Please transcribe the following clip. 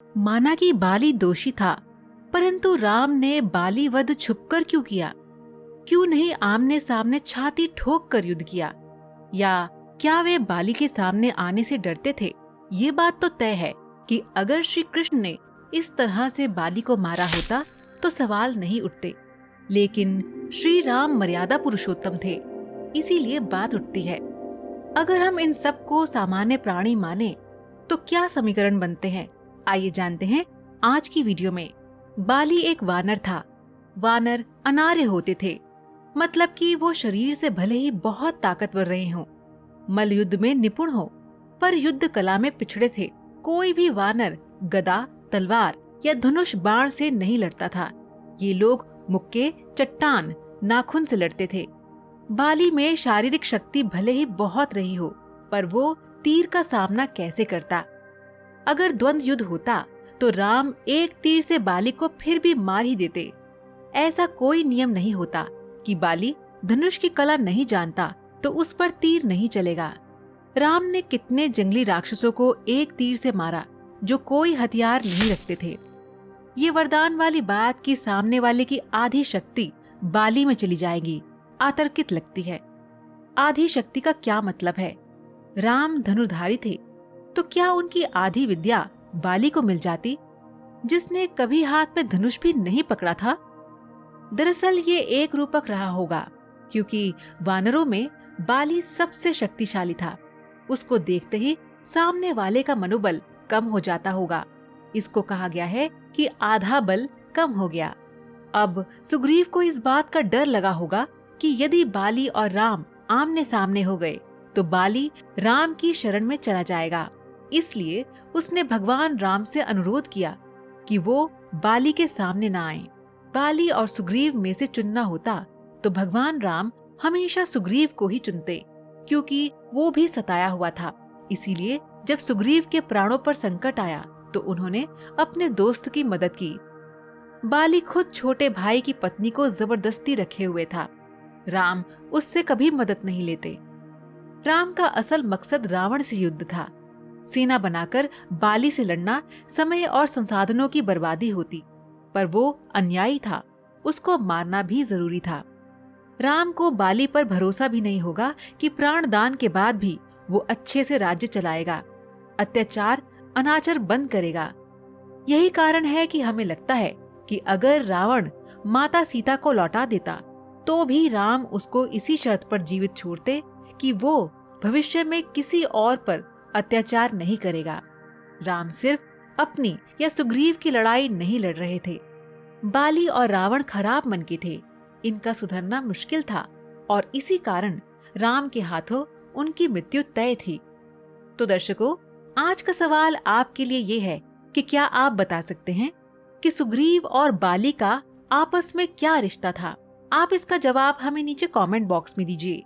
माना कि बाली दोषी था, परंतु राम ने बाली वध छुपकर क्यों किया? क्यों नहीं आमने सामने छाती ठोक कर युद्ध किया? या क्या वे बाली के सामने आने से डरते थे? ये बात तो तय है कि अगर श्री कृष्ण ने इस तरह से बाली को मारा होता तो सवाल नहीं उठते। लेकिन श्री राम मर्यादा पुरुषोत्तम थे, इसीलिए बात उठती है। अगर हम इन सब को सामान्य प्राणी माने तो क्या समीकरण बनते हैं? आइए जानते हैं आज की वीडियो में। बाली एक वानर था। वानर अनार्य होते थे, मतलब कि वो शरीर से भले ही बहुत ताकतवर रहे हों, मल्ल युद्ध में निपुण हो, पर युद्ध कला में पिछड़े थे। कोई भी वानर गदा, तलवार या धनुष बाण से नहीं लड़ता था। ये लोग मुक्के, चट्टान, नाखून से लड़ते थे। बाली में शारीरिक शक्ति भले ही बहुत रही हो, पर वो तीर का सामना कैसे करता? अगर द्वंद्व युद्ध होता तो राम एक तीर से बाली को फिर भी मार ही देते। ऐसा कोई नियम नहीं होता कि बाली धनुष की कला नहीं जानता तो उस पर तीर नहीं चलेगा। राम ने कितने जंगली राक्षसों को एक तीर से मारा जो कोई हथियार नहीं रखते थे। ये वरदान वाली बात कि सामने वाले की आधी शक्ति बाली में चली जाएगी आतर्कित लगती है। आधी शक्ति का क्या मतलब है? राम धनुर्धारी थे, तो क्या उनकी आधी विद्या बाली को मिल जाती, जिसने कभी हाथ में धनुष भी नहीं पकड़ा था? दरअसल ये एक रूपक रहा होगा, क्योंकि वानरों में बाली सबसे शक्तिशाली था। उसको देखते ही सामने वाले का मनोबल कम हो जाता होगा। इसको कहा गया है कि आधा बल कम हो गया। अब सुग्रीव को इस बात का डर लगा होगा कि यदि बाली और राम आमने सामने हो गए तो बाली राम की शरण में चला जाएगा। इसलिए उसने भगवान राम से अनुरोध किया कि वो बाली के सामने ना आए। बाली और सुग्रीव में से चुनना होता तो भगवान राम हमेशा सुग्रीव को ही चुनते, क्योंकि वो भी सताया हुआ था। इसीलिए जब सुग्रीव के प्राणों पर संकट आया तो उन्होंने अपने दोस्त की मदद की। बाली खुद छोटे भाई की पत्नी को जबरदस्ती रखे हुए था। राम उससे कभी मदद नहीं लेते। राम का असल मकसद रावण से युद्ध था। सेना बनाकर बाली से लड़ना समय और संसाधनों की बर्बादी होती, पर वो अन्यायी था, उसको मारना भी जरूरी था। राम को बाली पर भरोसा भी नहीं होगा कि प्राण दान के बाद भी वो अच्छे से राज्य चलाएगा, अत्याचार अनाचार बंद करेगा। यही कारण है कि हमें लगता है कि अगर रावण माता सीता को लौटा देता तो भी राम उसको इसी शर्त पर जीवित छोड़ते कि वो भविष्य में किसी और पर अत्याचार नहीं करेगा। राम सिर्फ अपनी या सुग्रीव की लड़ाई नहीं लड़ रहे थे। बाली और रावण खराब मन के थे, इनका सुधरना मुश्किल था और इसी कारण राम के हाथों उनकी मृत्यु तय थी। तो दर्शकों, आज का सवाल आपके लिए ये है कि क्या आप बता सकते हैं कि सुग्रीव और बाली का आपस में क्या रिश्ता था? आप इसका जवाब हमें नीचे कमेंट बॉक्स में दीजिए।